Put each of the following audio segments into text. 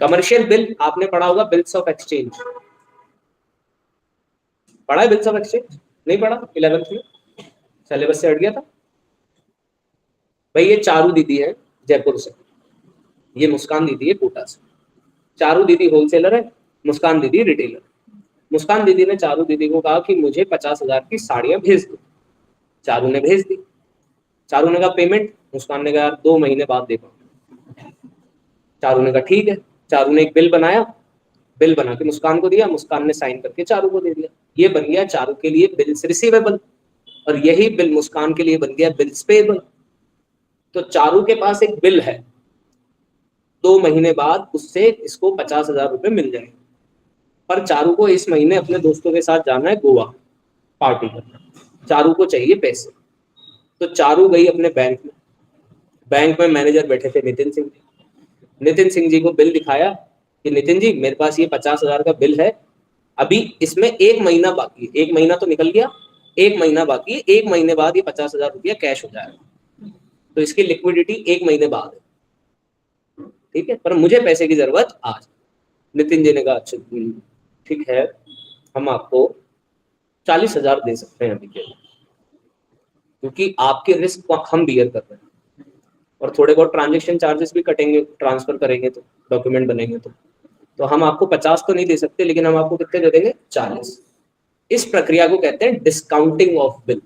Commercial bill आपने पढ़ा होगा, बिल्स ऑफ एक्सचेंज पढ़ा है? बिल्स ऑफ एक्सचेंज नहीं पढ़ा 11th में, सिलेबस से हट गया था भाई। ये चारू दीदी है जयपुर से, ये मुस्कान दीदी है कोटा से। चारू दीदी होलसेलर है, मुस्कान दीदी रिटेलर। मुस्कान दीदी ने चारू दीदी को कहा कि मुझे 50,000 की साड़ियां भेज दो। चारू ने भेज दी। चारू ने कहा पेमेंट, मुस्कान ने कहा 2 महीने बाद दे पाऊंगा। चारू ने कहा ठीक है। चारू ने एक बिल बनाया, बिल बना के मुस्कान को दिया, मुस्कान ने साइन करके चारू को दे दिया। ये बन गया चारू के लिए बिल्स रिसीवेबल, और यही बिल मुस्कान के लिए बन गया बिल्स पेएबल। तो चारू के पास एक बिल है, 2 महीने बाद उससे इसको 50,000 रुपए मिल जाएंगे, पर चारू को इस महीने अपने दोस्तों के साथ जाना है गोवा पार्टी करना। चारू को चाहिए पैसे, तो चारू गई अपने बैंक में। बैंक में मैनेजर बैठे थे नितिन सिंह जी। नितिन सिंह जी को बिल दिखाया कि नितिन जी मेरे पास ये 50,000 का बिल है, अभी इसमें 1 महीना बाकी है। 1 महीना तो निकल गया, 1 महीना बाकी है। 1 महीने बाद ये 50,000 रुपया कैश हो जाएगा, तो इसकी लिक्विडिटी 1 महीने बाद है, ठीक है, पर मुझे पैसे की जरूरत आज। नितिन जी ने कहा अच्छा ठीक है, हम आपको 40,000 दे सकते हैं अभी के लिए, क्योंकि आपके रिस्क को हम बियर कर रहे हैं, और थोड़े बहुत ट्रांजेक्शन चार्जेस भी कटेंगे, ट्रांसफर करेंगे तो, डॉक्यूमेंट बनेंगे तो हम आपको 50 तो नहीं दे सकते, लेकिन हम आपको कितने दे देंगे? 40। इस प्रक्रिया को कहते हैं डिस्काउंटिंग ऑफ बिल।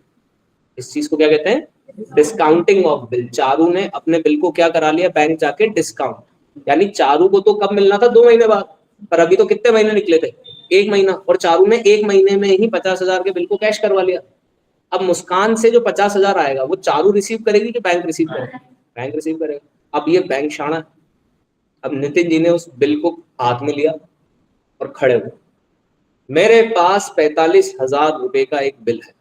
इस चीज को क्या कहते हैं? Discounting of bill. चारू ने अपने बिल को क्या करा लिया? बैंक जाके डिस्काउंट। यानी चारू को तो कब मिलना था? 2 महीने बाद, पर अभी तो कितने महीने निकले थे? 1 महीना, और चारू ने 1 महीने में ही 50,000 के बिल को कैश करवा लिया। अब मुस्कान से जो 50,000 आएगा वो चारू रिसीव करेगी कि बैंक रिसीव करेगा? बैंक रिसीव करेगा। अब ये बैंक शाणा। अब नितिन जी ने उस बिल को हाथ में लिया और खड़े हुए, मेरे पास 45,000 रुपए का एक बिल है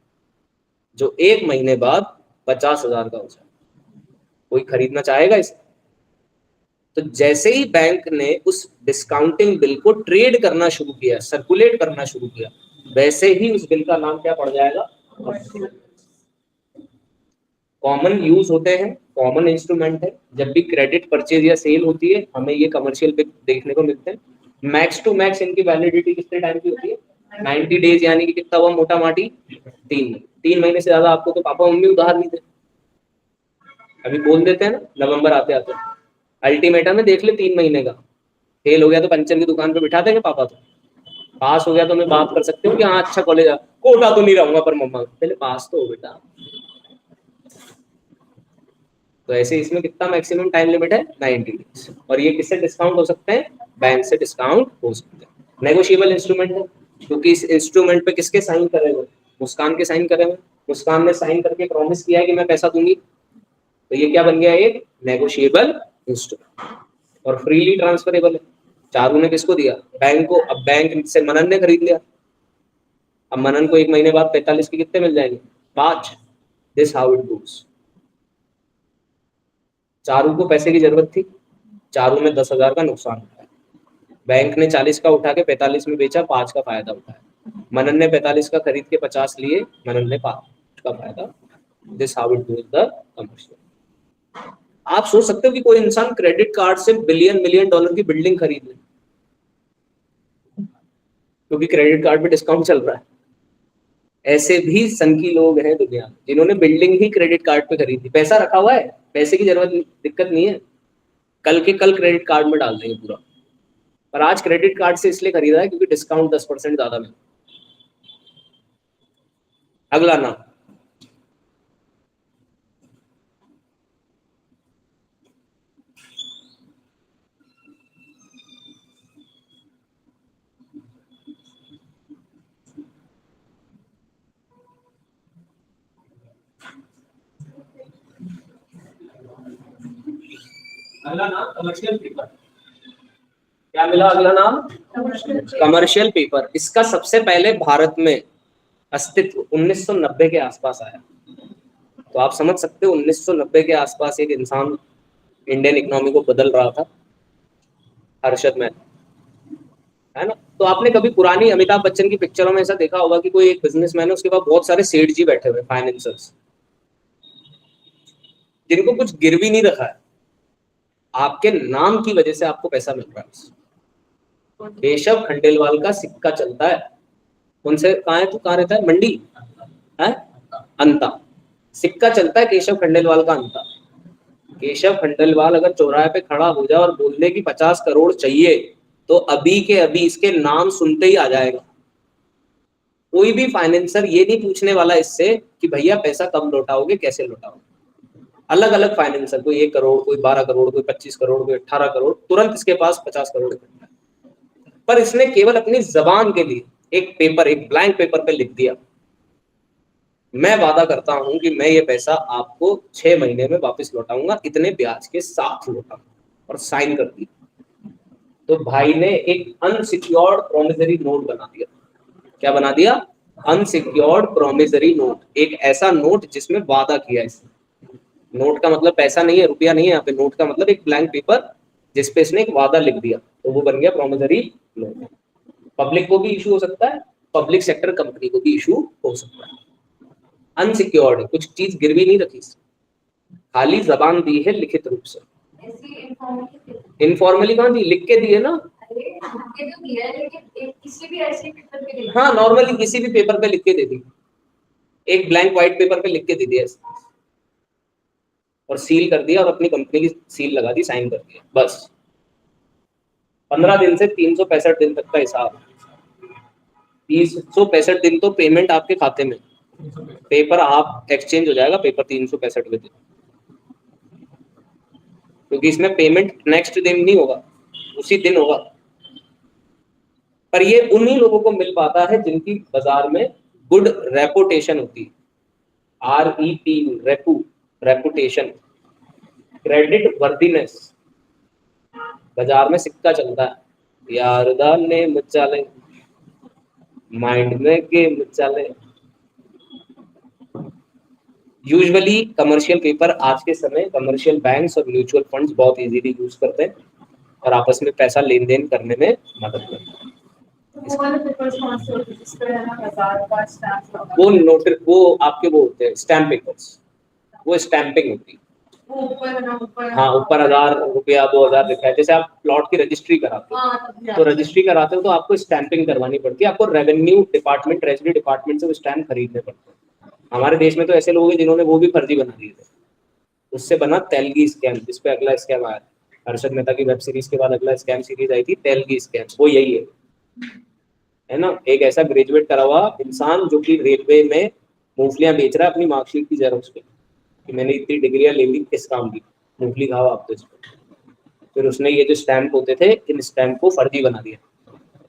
जो 1 महीने बाद 50,000 का हो जाए, कोई खरीदना चाहेगा इसे? तो जैसे ही बैंक ने उस डिस्काउंटिंग बिल को ट्रेड करना शुरू किया, सर्कुलेट करना शुरू किया, वैसे ही उस बिल का नाम क्या पड़ जाएगा? कॉमन यूज होते हैं, कॉमन इंस्ट्रूमेंट है। जब भी क्रेडिट परचेज या सेल होती है, हमें ये कमर्शियल बिल देखने को मिलते हैं। मैक्स टू मैक्स इनकी वैलिडिटी कितने टाइम की होती है? 90 डेज, यानी कि कितना हुआ मोटा माटी? 3 महीने। 3 महीने से ज्यादा आपको तो पापा मम्मी उधार नहीं देते, अभी बोल देते हैं ना नवंबर आते आते। अल्टीमेटम में देख ले 3 महीने का, फेल हो गया तो पंचर की दुकान पे बिठा देंगे पापा, तो पास हो गया तो मैं बात कर सकती हूँ कि हाँ अच्छा कॉलेज आ, कोटा तो नहीं रहूंगा पर मम्मा पहले पास तो हो बेटा। तो ऐसे इसमें कितना मैक्सिमम टाइम लिमिट है? 90 डेज। और ये किससे डिस्काउंट हो सकते हैं? बैंक से डिस्काउंट हो सकते हैं। नेगोशिएबल इंस्ट्रूमेंट है, क्योंकि इस इंस्ट्रूमेंट पे किसके साइन करे हुए? मुस्कान के साइन करे हुए। मुस्कान ने साइन करके प्रॉमिस किया है कि मैं पैसा दूंगी, तो ये क्या बन गया? एक नेगोशिएबल इंस्ट्रूमेंट, और फ्रीली ट्रांसफरेबल है। चारू ने किसको दिया? बैंक को। अब बैंक से मनन ने खरीद लिया, अब मनन को 1 महीने बाद 45 के कितने मिल जाएंगे? 5। This how it goes. Charu को पैसे की जरूरत थी, चारू ने 10,000 का नुकसान उठाया, बैंक ने 40 का उठा के 45 में बेचा, 5 का फायदा उठाया। मनन ने 45 का खरीद के 50 लिए, मनन ने 5 का फायदा। This how it goes the commercial. आप सोच सकते हो कि कोई इंसान क्रेडिट कार्ड से बिलियन मिलियन डॉलर की बिल्डिंग खरीद ले, क्योंकि क्रेडिट कार्ड पे डिस्काउंट चल रहा है। ऐसे भी संख्य लोग हैं दुनिया में जिन्होंने बिल्डिंग ही क्रेडिट कार्ड पे खरीदी। पैसा रखा हुआ है, पैसे की जरूरत दिक्कत नहीं है, कल के कल क्रेडिट कार्ड में डाल देंगे पूरा, पर आज क्रेडिट कार्ड से इसलिए खरीदा है क्योंकि डिस्काउंट 10% ज्यादा मिला। अगला नाम, अगला नाम कमर्शियल पेपर। क्या मिला अगला नाम? Commercial paper. इसका सबसे पहले भारत में अस्तित्व 1990 के आसपास आया। तो आप समझ सकते हो 1990 के आसपास एक इंसान इंडियन इकोनॉमी को बदल रहा था, हर्षद मेहता, है ना। तो आपने कभी पुरानी अमिताभ बच्चन की पिक्चरों में ऐसा देखा होगा कि कोई एक बिजनेसमैन है, उसके पास बहुत सारे सेठ जी बैठे हुए, फाइनेंसर्स, जिनको कुछ गिरवी नहीं रखा है, आपके नाम की वजह से आपको पैसा मिल रहा है। केशव खंडेलवाल का सिक्का चलता है। उनसे कहाँ है तू, कहाँ रहता है, मंडी है, अंता। सिक्का चलता है केशव खंडेलवाल का अंता। केशव खंडेलवाल अगर चौराहे पे खड़ा हो जाए और बोल दे कि 50 करोड़ चाहिए, तो अभी के अभी इसके नाम सुनते ही आ जाएगा। कोई भी फाइनेंसर ये नहीं पूछने वाला इससे कि भैया पैसा कब लौटाओगे, कैसे लौटाओगे। अलग अलग फाइनेंसर, कोई 1 करोड़, कोई 12 करोड़, कोई 25 करोड़, कोई 18 करोड़, तुरंत इसके पास 50 करोड़ इकट्ठा है। पर इसने केवल अपनी जबान के लिए एक पेपर, एक ब्लैंक पेपर पे लिख दिया, मैं वादा करता हूं कि मैं ये पैसा आपको 6 महीने में वापस लौटाऊंगा, इतने ब्याज के साथ लौटाऊंगा, और साइन कर दी। तो भाई ने एक अनसिक्योर्ड प्रोमिसरी नोट बना दिया। क्या बना दिया? Unsecured promissory note. एक ऐसा नोट जिसमें वादा किया इसने। नोट का मतलब पैसा नहीं है, रुपया नहीं है, यहाँ पे नोट का मतलब एक ब्लैंक पेपर जिसपे इसने एक वादा लिख दिया, तो वो बन गया प्रोमिसरी नोट। पब्लिक को भी इशू हो सकता है, पब्लिक सेक्टर कंपनी को भी इशू हो सकता है। अनसिक्योर्ड है, कुछ चीज गिरवी नहीं रखी, खाली जबान दी है लिखित रूप से। इनफॉर्मली कहाँ दी, लिख के दी है ना। हाँ, नॉर्मली किसी भी पेपर पे लिख के दे दी, एक ब्लैंक व्हाइट पेपर पे लिख के दे दिया और सील कर दिया, और अपनी कंपनी की सील लगा दी, साइन कर दिया, बस। 15 दिन से 365 दिन तक का हिसाब। 365 दिन तो पेमेंट आपके खाते में, पेपर आप एक्सचेंज हो जाएगा पेपर 365 दिन, क्योंकि इसमें पेमेंट नेक्स्ट दिन नहीं होगा, उसी दिन होगा। पर ये उन्हीं लोगों को मिल पाता है जिनकी बाजार में गुड रेपुटेशन होती है। REPU, रेपू, रेपुटेशन, क्रेडिट वर्दीनेस। बाजार में सिक्का चलता है, यार ने मुचाले माइंड में गेम चले। यूजुअली कमर्शियल पेपर आज के समय कमर्शियल बैंक्स और म्यूचुअल फंड्स बहुत इजीली यूज करते हैं और आपस में पैसा लेन देन करने में मदद करते हैं। वो आपके वो होते हैं स्टैम्प पेपर्स, वो स्टैंपिंग होती है। हाँ, ऊपर 1000 रुपया 2000 लिखा है। जैसे आप प्लॉट की रजिस्ट्री कराते हो, तो रजिस्ट्री कराते हो तो आपको स्टैंपिंग करवानी पड़ती है, आपको रेवेन्यू डिपार्टमेंट, ट्रेजरी डिपार्टमेंट से वो स्टैंप खरीदने पड़ते हैं। हमारे देश में तो ऐसे लोग हैं जिन्होंने वो भी फर्जी बना दिए थे। उससे बना तेलगी स्कैम, जिस पे अगला स्कैम आया, हर्षद मेहता की वेब सीरीज के बाद अगला स्कैम सीरीज आई थी तेलगी स्कैम, वो यही है ना। एक ऐसा ग्रेजुएट करा हुआ इंसान जो कि रेलवे में मूंगफलियां बेच रहा है अपनी मार्कशीट की जेरोक्स पे, कि मैंने इतनी डिग्रियां ले ली, किस काम की, मूंगफली खाओ आप तो इसको। फिर उसने ये जो स्टैंप होते थे, इन स्टैंप को फर्जी बना दिया।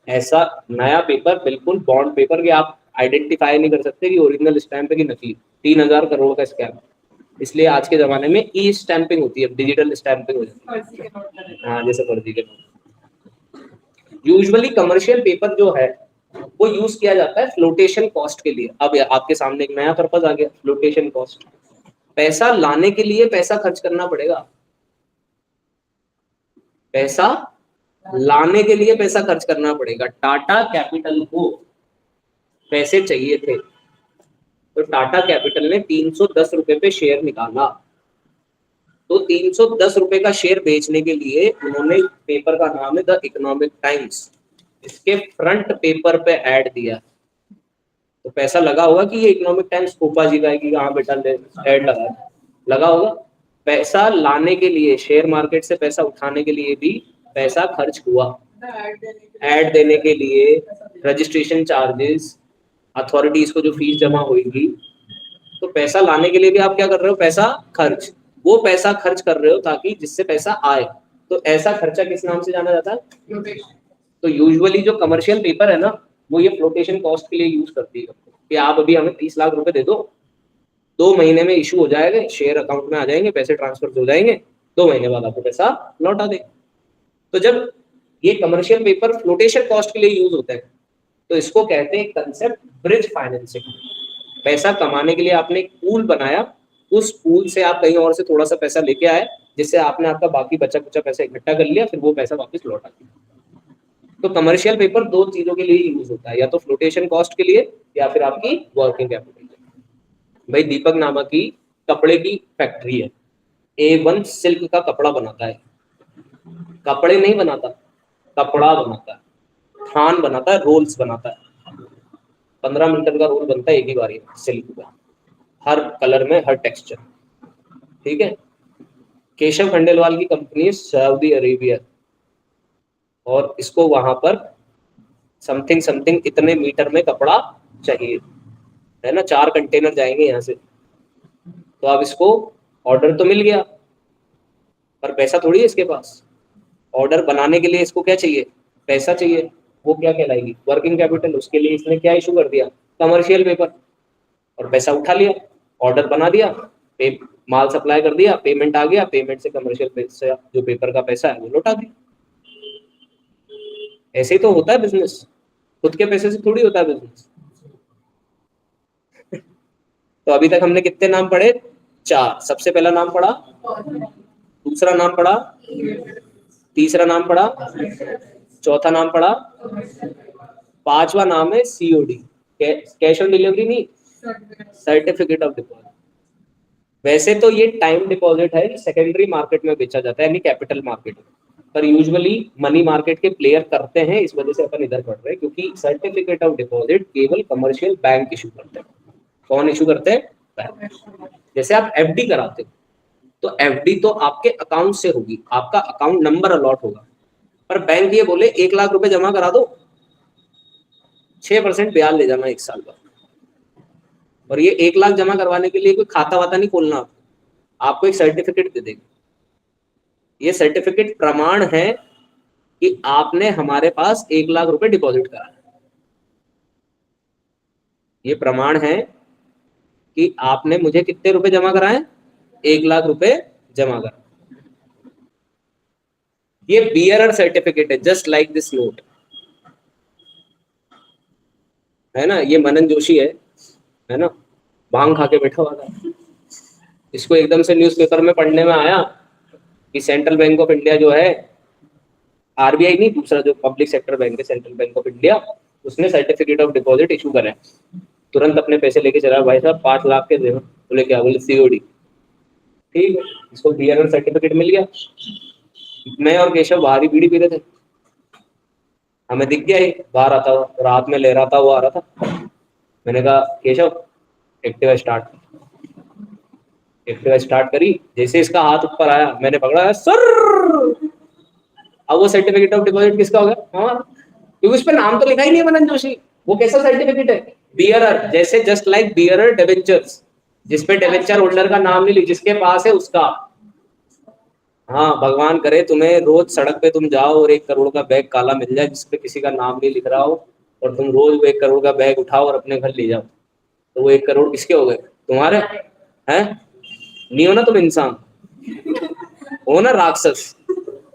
ऐसा नया पेपर, बिल्कुल बॉन्ड पेपर, कि आप आइडेंटिफाई नहीं कर सकते कि ओरिजिनल स्टैंप है कि नकली। 3000 करोड़ का स्कैम। इसलिए आज के जमाने में ई स्टैंपिंग होती है, डिजिटल स्टैंपिंग हो जाती है। हाँ, जैसे फर्जी के नोट। यूजुअली कमर्शियल पेपर जो है वो यूज किया जाता है फ्लोटेशन कॉस्ट के लिए। अब आपके सामने एक नया पर्पज आ गया, फ्लोटेशन कॉस्ट। पैसा लाने के लिए पैसा खर्च करना पड़ेगा, पैसा लाने के लिए पैसा खर्च करना पड़ेगा। टाटा कैपिटल को पैसे चाहिए थे, तो टाटा कैपिटल ने 310 रुपए पे शेयर निकाला। तो 310 रुपए का शेयर बेचने के लिए उन्होंने, पेपर का नाम है द इकोनॉमिक टाइम्स, इसके फ्रंट पेपर पे ऐड दिया। तो पैसा लगा होगा कि ये इकोनॉमिक टाइम्स कोपा जी का है कि हाँ बेटा ऐड लगा होगा। पैसा लाने के लिए, शेयर मार्केट से पैसा उठाने के लिए भी पैसा खर्च हुआ। ऐड देने के लिए, रजिस्ट्रेशन चार्जेस, अथॉरिटीज को जो फीस जमा होगी, तो पैसा लाने के लिए भी आप क्या कर रहे हो, पैसा खर्च। वो पैसा खर्च कर रहे हो ताकि जिससे पैसा आए। तो ऐसा खर्चा किस नाम से जाना जाता है? तो यूजुअली जो कमर्शियल पेपर है ना, वो ये फ्लोटेशन कॉस्ट के लिए यूज करती है कि आप अभी हमें 30 लाख रुपए दे दो, 2 महीने में इशू हो जाएगा, शेयर अकाउंट में आ जाएंगे, पैसे ट्रांसफर हो जाएंगे, 2 महीने बाद आपको पैसा लौटा दे। तो जब ये कमर्शियल पेपर फ्लोटेशन कॉस्ट के लिए यूज होते हैं, तो इसको कहते हैं कंसेप्ट ब्रिज फाइनेंसिंग। पैसा कमाने के लिए आपने एक पूल बनाया, उस पूल से आप कहीं और से थोड़ा सा पैसा लेके आए, जिससे आपने आपका बाकी बचा कुचा पैसा इकट्ठा कर लिया, फिर वो पैसा वापस लौटा दिया। तो कमर्शियल पेपर 2 चीजों के लिए यूज होता है, या तो फ्लोटेशन कॉस्ट के लिए या फिर आपकी वर्किंग कैपिटल। भाई दीपक नामा की कपड़े की फैक्ट्री है, A1 सिल्क का कपड़ा बनाता है। कपड़े नहीं बनाता, कपड़ा बनाता है। थान बनाता है, रोल्स बनाता है, 15 मीटर का रोल बनता है एक ही बारी में सिल्क का, हर कलर में, हर टेक्सचर। ठीक है। केशव खंडेलवाल की कंपनी है सऊदी अरेबिया, और इसको वहां पर समथिंग समथिंग इतने मीटर में कपड़ा चाहिए, है ना, 4 कंटेनर जाएंगे यहाँ से। तो अब इसको ऑर्डर तो मिल गया, पर पैसा थोड़ी है इसके पास। ऑर्डर बनाने के लिए इसको क्या चाहिए, पैसा चाहिए। वो क्या कहलाएगी, वर्किंग कैपिटल। उसके लिए इसने क्या इशू कर दिया, कमर्शियल पेपर, और पैसा उठा लिया, ऑर्डर बना दिया, माल सप्लाई कर दिया, पेमेंट आ गया, पेमेंट से कमर्शियल पैसा जो पेपर का पैसा है वो लौटा दिया। ऐसे ही तो होता है बिजनेस, खुद के पैसे से थोड़ी होता है बिजनेस। तो अभी तक हमने कितने नाम पढ़े, 4। सबसे पहला नाम पढ़ा, दूसरा नाम पढ़ा, तीसरा नाम पढ़ा, चौथा नाम पढ़ा, 5वां नाम है सीओडी, कैश ऑन डिलीवरी नहीं, सर्टिफिकेट ऑफ डिपॉजिट। वैसे तो ये टाइम डिपॉजिट है, सेकेंडरी मार्केट में बेचा जाता है, यानी कैपिटल मार्केट में, पर यूजुअली मनी मार्केट के प्लेयर करते हैं, इस वजह से अपन इधर पढ़ रहे हैं, क्योंकि सर्टिफिकेट ऑफ डिपॉजिट केवल कमर्शियल बैंक इशू करते हैं। कौन इशू करते हैं, बैंक। जैसे आप एफडी कराते हो, तो एफडी तो आपके अकाउंट से होगी, आपका अकाउंट नंबर अलॉट होगा, पर बैंक ये बोले 1 लाख रुपए जमा करा दो, 6% ब्याज ले जाना 1 साल बाद। और ये 1 लाख जमा करवाने के लिए कोई खाता वाता नहीं खोलना, आपको एक सर्टिफिकेट दे देंगे। ये सर्टिफिकेट प्रमाण है कि आपने हमारे पास 1 लाख रुपए डिपॉजिट करा है। ये प्रमाण है कि आपने मुझे कितने रुपए जमा कराए, 1 लाख रुपए जमा करा। ये बियरर सर्टिफिकेट है, जस्ट लाइक दिस नोट, है ना। ये मनन जोशी है ना, भांग खा के बैठा हुआ था। इसको एकदम से न्यूज़पेपर में पढ़ने में आया कि सेंट्रल बैंक ऑफ इंडिया जो है, आरबीआई नहीं, दूसरा जो पब्लिक सेक्टर बैंक है, सेंट्रल बैंक ऑफ इंडिया, उसने सर्टिफिकेट ऑफ डिपॉजिट इशू करा है। तुरंत अपने पैसे लेके चला, भाई साहब 5 लाख के दे। बोले क्या, बोले सीओडी। ठीक है, इसको बियरर सर्टिफिकेट मिल गया। मैं और केशव बाहर ही बीड़ी पी रहे थे, हमें दिख गया, ही बाहर आता हुआ, रात में लहराता हुआ आ रहा था। मैंने कहा Keshav Activa start, Activa start करी, जैसे इसका हाथ ऊपर आया मैंने पकड़ा, सर। अब वो सर्टिफिकेट ऑफ डिपॉजिट किसका हो गया, हाँ, क्योंकि उस पर नाम तो लिखा ही नहीं है मनन जोशी। वो कैसा सर्टिफिकेट है, बियरर, जैसे जस्ट लाइक बियरर डिबेंचर्स, जिसपे डिबेंचर होल्डर का नाम नहीं लिख, जिसके पास है उसका। हाँ, भगवान करे तुम्हें रोज सड़क पे तुम जाओ और 1 करोड़ का बैग काला मिल जाए जिसपे किसी का नाम नहीं लिख रहा हो, और तुम रोज वो 1 करोड़ का बैग उठाओ और अपने घर ले जाओ, तो वो 1 करोड़ किसके हो गए, तुम्हारे हैं। नहीं हो ना तुम इंसान, हो ना राक्षस,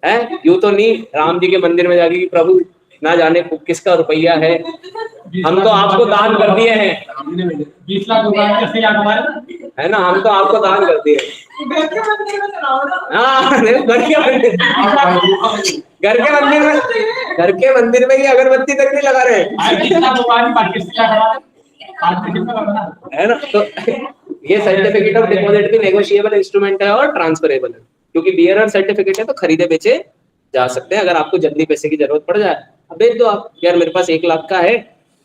है। यूं तो नहीं राम जी के मंदिर में जाके कि प्रभु ना जाने किसका रुपया है, हम तो आपको दान कर दिए हैं, 20 लाख है ना, हम तो आपको दान कर दिए। हाँ, घर के मंदिर में ये अगरबत्ती तक नहीं लगा रहे, है ना। तो ये सर्टिफिकेट ऑफ डिपॉजिट भी नेगोशिएबल इंस्ट्रूमेंट है और ट्रांसफरेबल है, क्योंकि बियरर सर्टिफिकेट है तो खरीदे बेचे जा सकते हैं। अगर आपको जल्दी पैसे की जरूरत पड़ जाए, अब बेच दो आप, यार मेरे पास 1 लाख का है,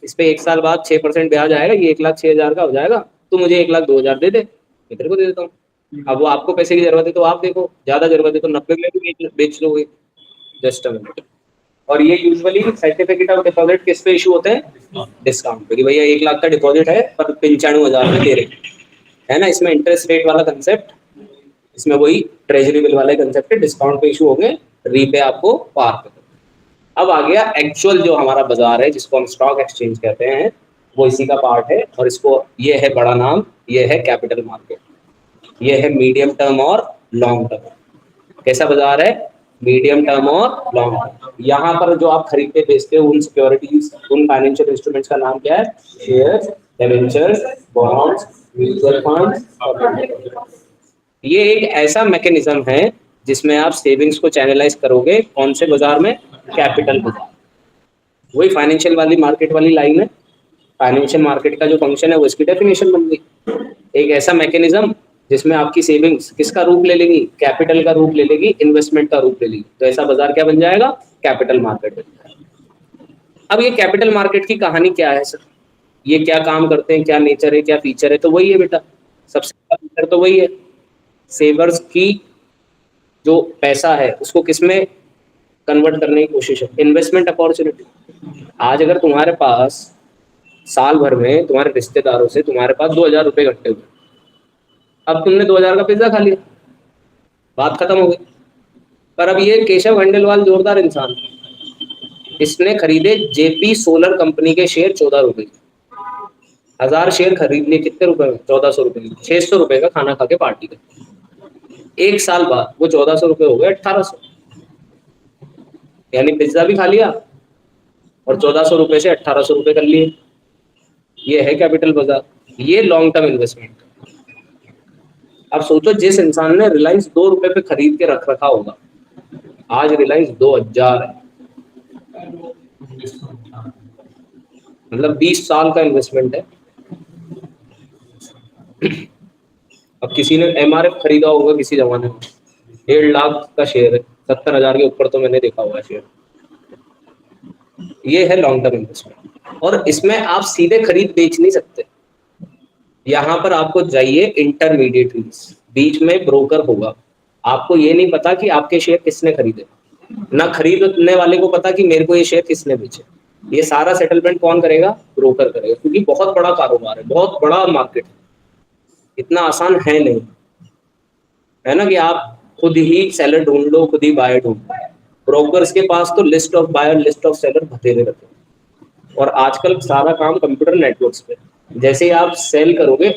इस पे 1 साल बाद 6% ब्याज आएगा, ये 1,06,000 का हो जाएगा, तो मुझे 1,02,000 दे दे, मैं तेरे को दे देता हूँ। अब वो आपको पैसे की जरूरत है तो आप देखो, ज्यादा जरूरत है तो 90 में भी बेच लोगे, जस्ट अ मिनट। और ये यूजुअली सर्टिफिकेट ऑफ डिपॉजिट किस पे इशू होते हैं, डिस्काउंट पे, कि भैया 1 लाख का डिपॉजिट है पर 95,000 में दे रहे, है ना। इसमें इंटरेस्ट रेट वाला कंसेप्ट, इसमें वही ट्रेजरी बिल वाले कंसेप्ट है, डिस्काउंट पे इशू होंगे, रीपे आपको पार पे। अब आ गया एक्चुअल जो हमारा बाजार है, जिसको हम स्टॉक एक्सचेंज कहते हैं, वो इसी का पार्ट है, और इसको ये है बड़ा नाम, ये है कैपिटल मार्केट, ये है मीडियम टर्म और लॉन्ग टर्म। कैसा बाजार है, मीडियम टर्म और लॉन्ग टर्म। यहाँ पर जो आप खरीदते बेचते हो उन सिक्योरिटीज, उन फाइनेंशियल इंस्ट्रूमेंट्स का नाम क्या है, shares, debentures, bonds, mutual funds और ये एक ऐसा मैकेनिज्म है जिसमें आप सेविंग्स को चैनलाइज करोगे, कौन से बाजार में, कैपिटल बाजार। वही फाइनेंशियल वाली मार्केट वाली लाइन है, फाइनेंशियल मार्केट का जो फंक्शन है वो इसकी डेफिनेशन बन गई। एक ऐसा मैकेनिज्म जिसमें आपकी सेविंग्स किसका रूप ले लेगी, कैपिटल का रूप ले लेगी, इन्वेस्टमेंट का रूप ले लेगी, तो ऐसा बाजार क्या बन जाएगा, कैपिटल मार्केट बन जाएगा। अब ये कैपिटल मार्केट की कहानी क्या है सर, ये क्या काम करते हैं, क्या नेचर है, क्या फीचर है, तो वही है बेटा, सबसे बड़ा फीचर तो वही है, सेवर्स की जो पैसा है उसको किसमें कन्वर्ट करने की कोशिश है, इन्वेस्टमेंट अपॉर्चुनिटी। आज अगर तुम्हारे पास साल भर में तुम्हारे रिश्तेदारों से तुम्हारे पास 2,000 रुपये इकट्ठे हुए, अब तुमने 2,000 का पिज्जा खा लिया, बात खत्म हो गई। पर अब ये केशव खंडेलवाल जोरदार इंसान, इसने खरीदे जेपी सोलर कंपनी के शेयर 14 रुपए, 1,000 शेयर खरीद लिए कितने रुपए में, 1,400 रुपए में, 600 रुपए का खाना खा के पार्टी का। एक साल बाद वो 1,400 रुपए हो गए 1,800, यानी पिज्जा भी खा लिया और 1,400 रुपए से 1,800 रुपए कर लिए। ये है कैपिटल बाजार, ये लॉन्ग टर्म इन्वेस्टमेंट। अब सोचो जिस इंसान ने रिलायंस 2 रुपए पे खरीद के रख रखा होगा, आज रिलायंस 2,000 है, मतलब 20 साल का इन्वेस्टमेंट है। अब किसी ने एमआरएफ खरीदा होगा किसी जमाने में, 1,50,000 का शेयर है, 70,000 के ऊपर तो मैंने देखा हुआ है शेयर। ये है लॉन्ग टर्म इन्वेस्टमेंट, और इसमें आप सीधे खरीद बेच नहीं सकते, यहाँ पर आपको चाहिए इंटरमीडिएटरीज, बीच में ब्रोकर होगा। आपको ये नहीं पता कि आपके शेयर किसने खरीदे, ना खरीदने वाले को पता कि मेरे को ये शेयर किसने बेचे। ये सारा सेटलमेंट कौन करेगा, ब्रोकर करेगा, क्योंकि बहुत बड़ा कारोबार है, बहुत बड़ा मार्केट है, इतना आसान है नहीं, है ना, कि आप खुद ही सेलर ढूंढ लो, खुद ही बायर ढूंढ लो। ब्रोकर्स के पास तो list of buyer, list of seller बतेरे रहते हैं, और आजकल सारा काम कंप्यूटर नेटवर्क्स पे, जैसे ही आप सेल करोगे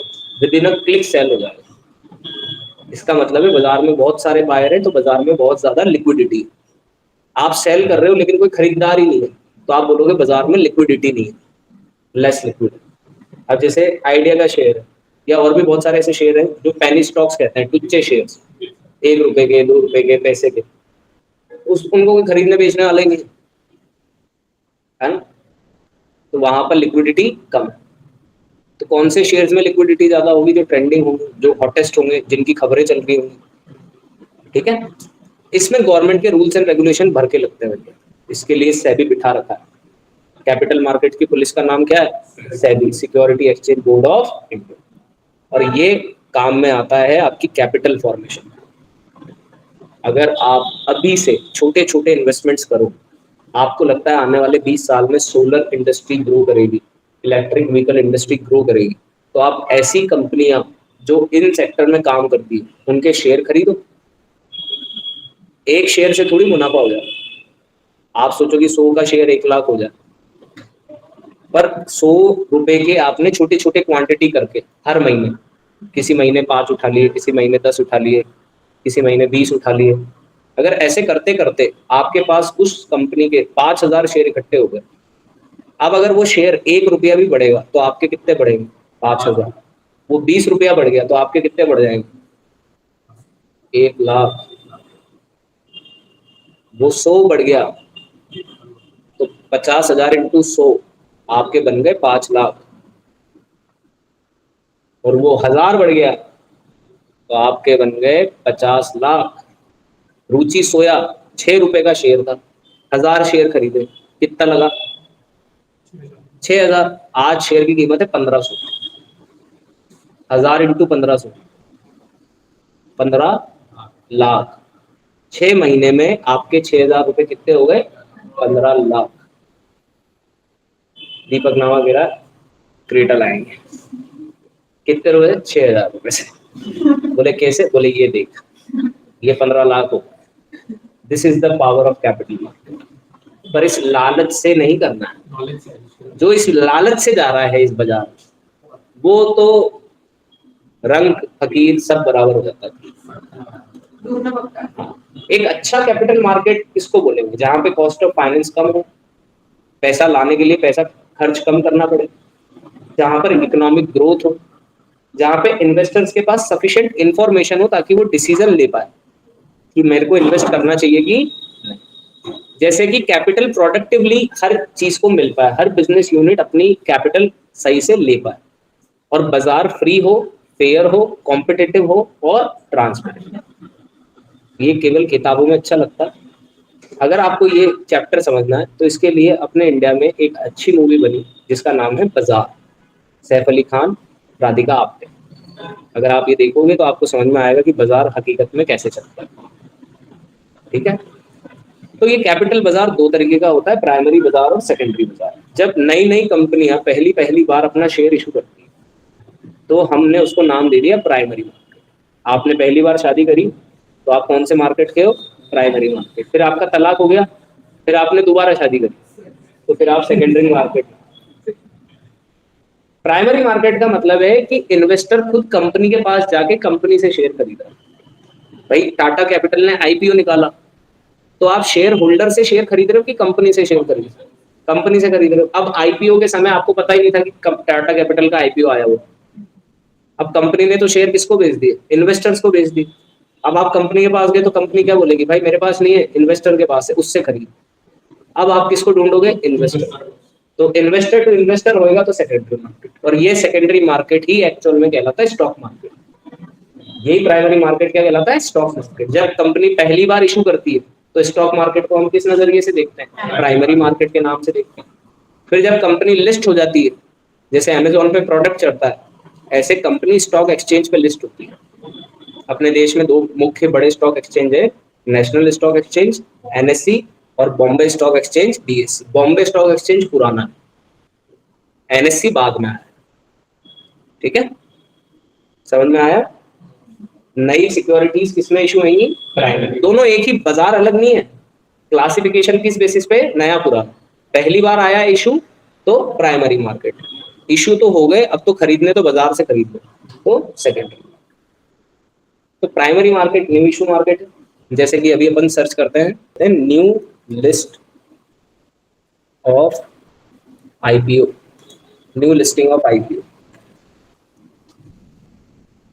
within a click sell हो जाएगा। इसका मतलब है बाजार में बहुत सारे बायर हैं, तो बाजार में बहुत ज्यादा लिक्विडिटी। आप सेल कर रहे हो लेकिन कोई खरीदार ही नहीं है, तो आप बोलोगे बाजार में लिक्विडिटी नहीं है, लेस लिक्विड। अब जैसे आइडिया का शेयर है, या और भी बहुत सारे ऐसे शेयर हैं जो पेनी स्टॉक्स कहते हैं, टुच्चे शेयर्स, 1 रुपए के, 2 रुपए के, पैसे के, उनको कोई खरीदने बेचने वाला ही नहीं है ना, तो वहां पर लिक्विडिटी कम है। तो कौन से शेयर्स में लिक्विडिटी ज्यादा होगी, जो ट्रेंडिंग होंगे, जो हॉटेस्ट होंगे, जिनकी खबरें चल रही होंगी, ठीक है। इसमें गवर्नमेंट के रूल्स एंड रेगुलेशन भर के लगते हैं, इसके लिए सेबी बिठा रखा है। कैपिटल मार्केट की पुलिस का नाम क्या है, SEBI, security exchange board of India, और ये काम में आता है आपकी कैपिटल फॉर्मेशन। अगर आप अभी से छोटे छोटे इन्वेस्टमेंट्स करो, आपको लगता है आने वाले 20 साल में सोलर इंडस्ट्री ग्रो करेगी, इलेक्ट्रिक व्हीकल इंडस्ट्री ग्रो करेगी, तो आप ऐसी कंपनियां जो इन सेक्टर में काम करती है उनके शेयर खरीदो। एक शेयर से थोड़ी मुनाफा हो जाए, आप सोचो कि 100 का शेयर 1,00,000 हो जाए, पर 100 रुपए के आपने छोटे छोटे क्वांटिटी करके हर महीने, किसी महीने 5 उठा लिए, किसी महीने 10 उठा लिए, किसी महीने 20 उठा लिए, अगर ऐसे करते करते आपके पास उस कंपनी के 5,000 शेयर इकट्ठे हो गए, अब अगर वो शेयर 1 रुपया भी बढ़ेगा तो आपके कितने बढ़ेंगे, 5,000। वो 20 रुपया बढ़ गया तो आपके कितने बढ़ जाएंगे, 1,00,000। वो 100 बढ़ गया तो 50,000 इंटू 100 आपके बन गए 5,00,000, और वो 1,000 बढ़ गया तो आपके बन गए 50,00,000। रुचि सोया 6 रुपए का शेयर था, 1,000 शेयर खरीदे, कितना लगा, 6,000। आज शेयर की कीमत है 1,500, 1,000 इंटू 1,500, 15,00,000। 6 महीने में आपके 6,000 रुपए कितने हो गए, 15,00,000। दीपक नावा गिरा, क्रेटा लाएंगे, कितने रुपए, 6,000 रुपए से। बोले कैसे, बोले ये देख, ये 15,00,000 हो। This is the power of capital market. पर इस लालच से नहीं करना है, जो इस लालच से जा रहा है इस बाजार, वो तो रंग फकीर सब बराबर हो जाता है। एक अच्छा कैपिटल मार्केट किसको बोलेंगे, जहां पे कॉस्ट ऑफ फाइनेंस कम हो, पैसा लाने के लिए पैसा खर्च कम करना पड़े, जहां पर इकोनॉमिक ग्रोथ हो, जहां पे इन्वेस्टर्स के पास सफिशिएंट इंफॉर्मेशन हो ताकि वो डिसीजन ले पाए कि मेरे को इन्वेस्ट करना चाहिए कि नहीं। जैसे कि कैपिटल प्रोडक्टिवली हर चीज को मिल पाए, हर बिजनेस यूनिट अपनी कैपिटल सही से ले पाए, और बाजार फ्री हो, फेयर हो, कॉम्पिटिटिव हो और ट्रांसपेरेंट। ये केवल किताबों में अच्छा लगता है, अगर आपको ये चैप्टर समझना है तो इसके लिए अपने इंडिया में एक अच्छी मूवी बनी जिसका नाम है बाजार, सैफ अली खान, राधिका आप्टे। अगर आप ये देखोगे तो आपको समझ में आएगा कि बाजार हकीकत में कैसे चलता है। ठीक है, तो ये कैपिटल बाजार दो तरीके का होता है, प्राइमरी बाजार और सेकेंडरी बाजार। जब नई नई कंपनियां पहली पहली बार अपना शेयर इशू करती है तो हमने उसको नाम दे दिया प्राइमरी मार्केट। आपने पहली बार शादी करी तो आप कौन से मार्केट के हो? Primary market. फिर आपका तलाक हो गया, फिर आपने दोबारा शादी करी तो फिर आप सेकेंडरी मार्केट। प्राइमरी मार्केट का मतलब है कि इन्वेस्टर खुद कंपनी के पास जाके कंपनी से शेयर खरीदा। भाई टाटा कैपिटल ने आईपीओ निकाला तो आप शेयर होल्डर से शेयर खरीद रहे हो कि कंपनी से शेयर खरीद रहे हो? कंपनी से खरीद रहे हो। अब आईपीओ के समय आपको पता ही नहीं था कि टाटा कैपिटल का आईपीओ आया हुआ। अब कंपनी ने तो शेयर किसको बेच दिए? इन्वेस्टर्स को बेच दिए। अब आप कंपनी के पास गए तो कंपनी क्या बोलेगी? भाई मेरे पास नहीं है, इन्वेस्टर के पास है, उससे खरीद। अब आप किसको ढूंढोगे? इन्वेस्टर। तो इन्वेस्टर टू इन्वेस्टर होएगा तो सेकेंडरी मार्केट, और ये सेकेंडरी मार्केट ही एक्चुअल में कहलाता है स्टॉक मार्केट। यही प्राइमरी मार्केट क्या कहलाता है? Stock market. जब कंपनी पहली बार इशू करती है तो स्टॉक मार्केट को हम किस नजरिए से देखते हैं? प्राइमरी मार्केट के नाम से देखते हैं। फिर जब कंपनी लिस्ट हो जाती है, जैसे अमेजोन पे प्रोडक्ट चढ़ता है, ऐसे कंपनी स्टॉक एक्सचेंज पे लिस्ट होती है। अपने देश में दो मुख्य बड़े स्टॉक एक्सचेंज है, नेशनल स्टॉक एक्सचेंज एनएससी और Bombay stock exchange BSc. Bombay stock exchange पुराना है, एनएससी बाद में आया। ठीक है, समझ में आया? नई सिक्योरिटीज किसमें इशू होंगी? प्राइमरी। दोनों एक ही, बाजार अलग नहीं है। क्लासिफिकेशन किस बेसिस पे? नया पुराना। पहली बार आया इशू तो प्राइमरी मार्केट, इशू तो हो गए, अब तो खरीदने तो बाजार से खरीद लो तो सेकेंडरी। तो primary market new issue market है। जैसे कि अभी अपन सर्च करते हैं new list of IPO, new listing of IPO.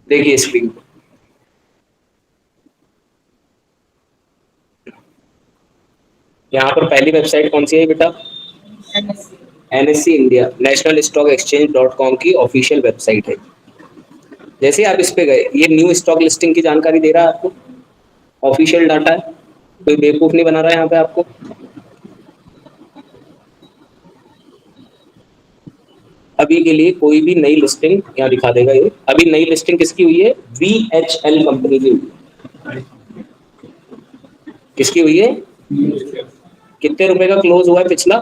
देखिए स्क्रीन पर, यहाँ पर पहली वेबसाइट कौन सी है बेटा? NSC India, national stock exchange .com की ऑफिशियल वेबसाइट है। जैसे आप इस पे गए, ये न्यू स्टॉक लिस्टिंग की जानकारी दे रहा है आपको, ऑफिशियल डाटा है, कोई बेवकूफ नहीं बना रहा है यहाँ पे आपको। अभी के लिए कोई भी नई लिस्टिंग यहाँ दिखा देगा ये। अभी नई लिस्टिंग किसकी हुई है? VHL कंपनी की हुई है। किसकी हुई है? कितने रुपए का क्लोज हुआ है पिछला?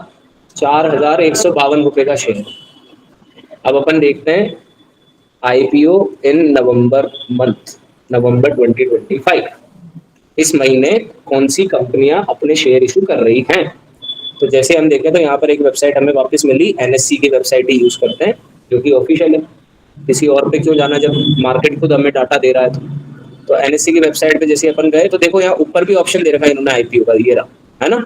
4152 रुपए का शेयर। अब अपन देखते हैं आईपीओ इन नवंबर मंथ, नवंबर 2025। इस महीने कौन सी कंपनियां अपने शेयर इशू कर रही हैं? तो जैसे हम देखें तो यहाँ पर एक वेबसाइट हमें वापस मिली, एनएससी की वेबसाइट ही यूज करते हैं जो कि ऑफिशियल है। किसी और पे क्यों जाना जब मार्केट खुद हमें डाटा दे रहा है। तो एनएससी की वेबसाइट पे जैसे अपन गए तो देखो यहाँ ऊपर भी ऑप्शन दे रखा है इन्होंने आईपीओ का, ये रहा है ना।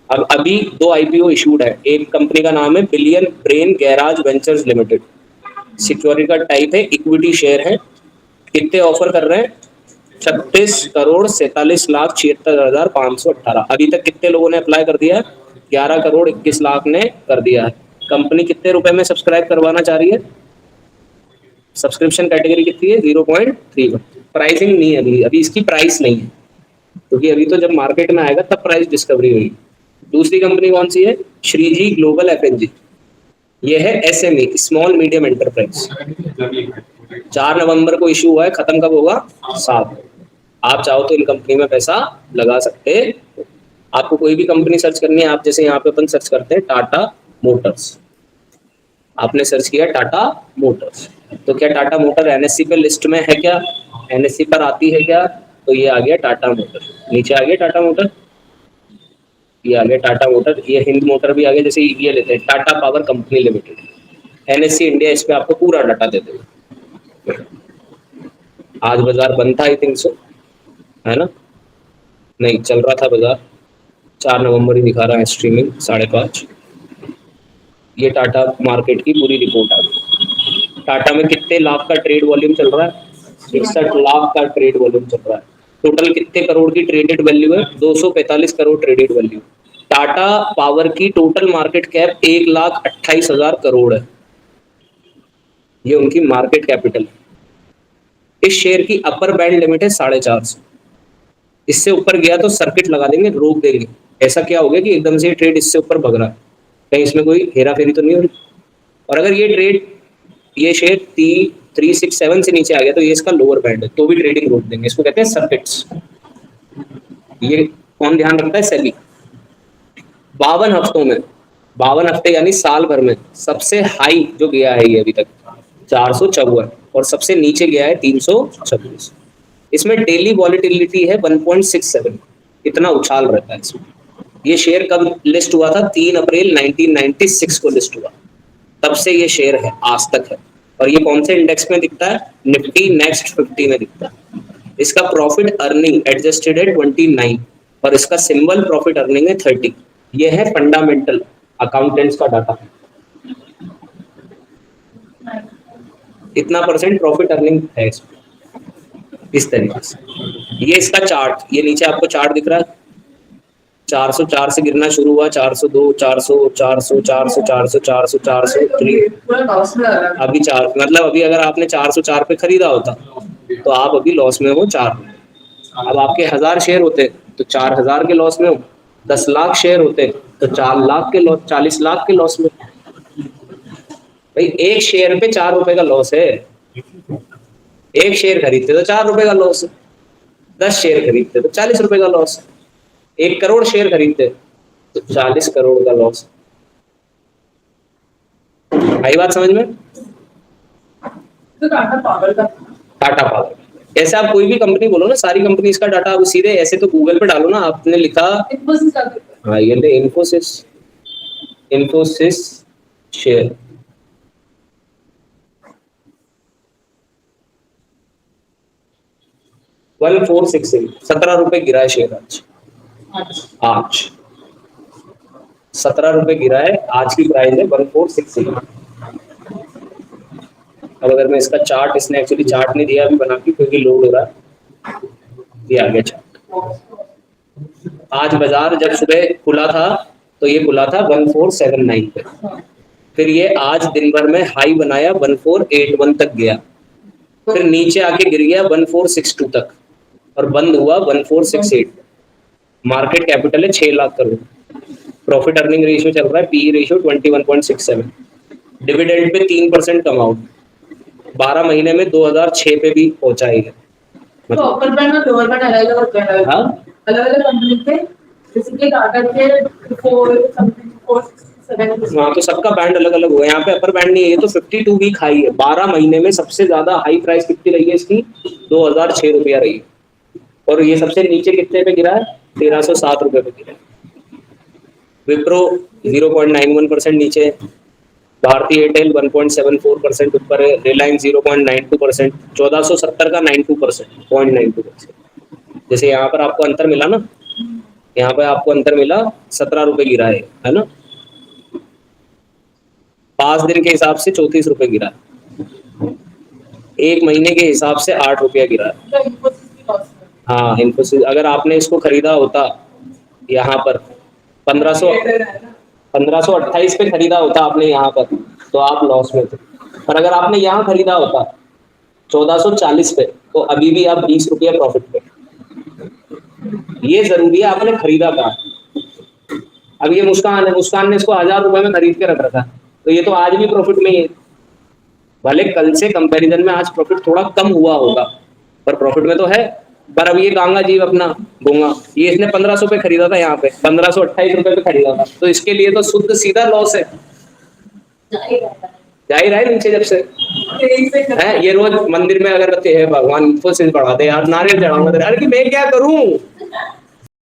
अब अभी दो आईपीओ इशूड है, एक कंपनी का नाम है billion brain garage ventures limited, security का टाइप है इक्विटी शेयर है। कितने ऑफर कर रहे हैं? 36,47,76,518। अभी तक कितने लोगों ने अप्लाई कर दिया है? 11,21,00,000 ने कर दिया है। कंपनी कितने रुपए में सब्सक्राइब करवाना चाह रही है? सब्सक्रिप्शन कैटेगरी कितनी है? 0.31। प्राइसिंग नहीं है अभी, अभी इसकी प्राइस नहीं है क्योंकि अभी तो जब मार्केट में आएगा तब प्राइस डिस्कवरी होगी। दूसरी कंपनी कौन सी है? श्रीजी ग्लोबल एफएनजी, ये है एसएमई, स्मॉल मीडियम एंटरप्राइज। 4 नवंबर को इशू हुआ है, खत्म कब होगा? 7। आप चाहो तो इन कंपनी में पैसा लगा सकते हैं। आपको कोई भी कंपनी सर्च करनी है, आप जैसे यहाँ पे अपन सर्च करते हैं टाटा मोटर्स, आपने सर्च किया टाटा मोटर्स, तो क्या टाटा मोटर एनएससी पे लिस्ट में है क्या? एनएससी पर आती है क्या? तो ये आ गया टाटा मोटर, नीचे आ गया टाटा मोटर, ये आ गया टाटा मोटर, ये हिंद मोटर भी आ गया। जैसे ये लेते हैं Tata power company limited, NSC India इस पे आपको पूरा डाटा दे देगा। आज बाजार बंद था आई थिंक सो, है ना? नहीं चल रहा था बाजार, 4 नवंबर ही दिखा रहा है स्ट्रीमिंग 5:30। ये टाटा मार्केट की पूरी रिपोर्ट आ गई। टाटा में कितने लाख का ट्रेड वॉल्यूम चल रहा है? 61 लाख का ट्रेड वॉल्यूम चल रहा है। टोटल कितने करोड़ की ट्रेडेड वैल्यू है? 245 crore traded value. Tata power की टोटल मार्केट कैप 1,28,000 करोड़ है, ये उनकी मार्केट कैपिटल है। इस शेयर की अपर बैंड लिमिट है 450। इससे ऊपर गया तो सर्किट लगा देंगे, रोक देंगे। ऐसा क्या हो गया कि एकदम से ये ट्रेड इससे ऊपर भग रहा है, कहीं इसमें कोई हेरा फेरी तो नहीं हो रही। और अगर ये ट्रेड, ये शेयर 367 से नीचे आ गया तो ये इसका लोअर बैंड है, तो भी ट्रेडिंग रोक देंगे। इसको कहते हैं सर्किट्स। ये कौन ध्यान रखता है? सेबी। 52 हफ्तों में, 52 हफ्ते यानी साल भर में सबसे हाई जो गया है ये अभी तक 454, और सबसे नीचे गया है 326। इसमें डेली वॉलेटिलिटी है 1.67, इतना उछाल रहता है इसमें। ये शेयर कब लिस्ट हुआ था? 3 अप्रैल 1996 को लिस्ट हुआ, तब से ये शेयर है, आज तक है। और ये कौन से इंडेक्स में दिखता है? निफ्टी नेक्स्ट 50 में दिखता है। इसका प्रॉफिट अर्निंग एडजस्टेड है 29, और इसका सिंबल प्रॉफिट अर्निंग है 30। ये है फंडामेंटल अकाउंटेंट्स का डाटा। इतना परसेंट प्रॉफिट अर्निंग है इसमें, इस तरीके से। ये इसका चार्ट, ये नीचे आपको चार्ट दिख रहा है, 404 से गिरना शुरू हुआ, 402, 400, 400, 400, 400, 400, 403, अभी 4, मतलब अभी अगर आपने 404 पे खरीदा होता तो आप अभी लॉस में हो 4 में। अब आपके 1000 शेयर होते तो 4000 के लॉस में हो, 10 लाख शेयर होते तो 4 लाख के लॉस, 40 लाख के लॉस में। भाई एक शेयर पे 4 रुपए का लॉस है, एक शेयर खरीदते तो 4 रुपए का लॉस है, 10 शेयर खरीदते तो 40 रुपए का लॉस है, 1 करोड़ शेयर खरीदते तो 40 करोड़ का लॉस। आई बात समझ में? तो टाटा पावर, ऐसे आप कोई भी कंपनी बोलो ना, सारी कंपनी इसका डाटा आप सीधे ऐसे तो गूगल पे डालो ना, आपने लिखा हाँ ये ले इन्फोसिस शेयर, $1468, 17 रुपए गिरा है शेयर आज 17 रुपए गिरा है, आज की प्राइस है 1468। अब अगर मैं इसका चार्ट, इसने एक्चुअली चार्ट नहीं दिया अभी बना के क्योंकि लोड हो रहा है, ये आ गया चार्ट। आज बाजार जब सुबह खुला था तो ये खुला था 1479 पे, फिर ये आज दिन भर में हाई बनाया 1481 तक गया, फिर नीचे आके गिर गया 1462 तक और बंद हुआ 1468। मार्केट कैपिटल है 6 lakh crore, profit earning ratio चल रहा है, PE ratio 21.67, dividend pay 3% come out, 12 महीने में 2006 पे भी पहुंचा ही है। तो अपर बैंड और लोअर बैंड अलग-अलग होते हैं। हाँ अलग-अलग कंपनी के, जैसे टाटा के 4 समथिंग 467। हाँ तो सबका बैंड अलग अलग हुआ, यहाँ पे अपर बैंड नहीं है, ये तो 52 वीक हाई है। 12 महीने में सबसे ज्यादा हाई प्राइस कितनी रही है इसकी? 2006 रुपया रही है, और ये सबसे नीचे कितने पे गिरा है? 1307 रुपए पे गिरा है। विप्रो 0.91% नीचे है, भारतीय एयरटेल 1.74% ऊपर है, रिलायंस 0.92%, 1470 का 92%, 0.92%। जैसे यहाँ पर आपको अंतर मिला ना, यहाँ पे आपको अंतर मिला 17 रुपए गिरा है ना, 5 दिन के हिसाब से 34 रुपए गिरा है, 1 महीने के हिसाब से 8 रुपया गिरा है। हाँ इन्फोसिस, अगर आपने इसको खरीदा होता यहाँ पर 1528 पे खरीदा होता आपने यहाँ पर, तो आप लॉस में थे। पर अगर आपने यहाँ खरीदा होता 1440 पे, तो अभी भी आप 20 रुपया प्रॉफिट पे। ये जरूरी है आपने खरीदा कहाँ। अब ये मुस्कान है, मुस्कान ने इसको 1000 रुपए में खरीद के रख रखा, तो ये तो आज भी प्रॉफिट में ही है। भले कल से कंपैरिजन में आज प्रॉफिट थोड़ा कम हुआ होगा, पर प्रॉफिट में तो है। पर अब ये गांगा जीव अपना गूंगा, ये इसने 1500 पे खरीदा था, यहाँ पे 1528 रुपए पे खरीदा था, तो इसके लिए तो शुद्ध सीधा लॉस है, जाहिर है नीचे जब से है। ये रोज मंदिर में अगर रहते हैं भगवान इन्फोसिस बढ़ा दे यार, नारियल चढ़ाऊंगा, अरे कि मैं क्या करूं,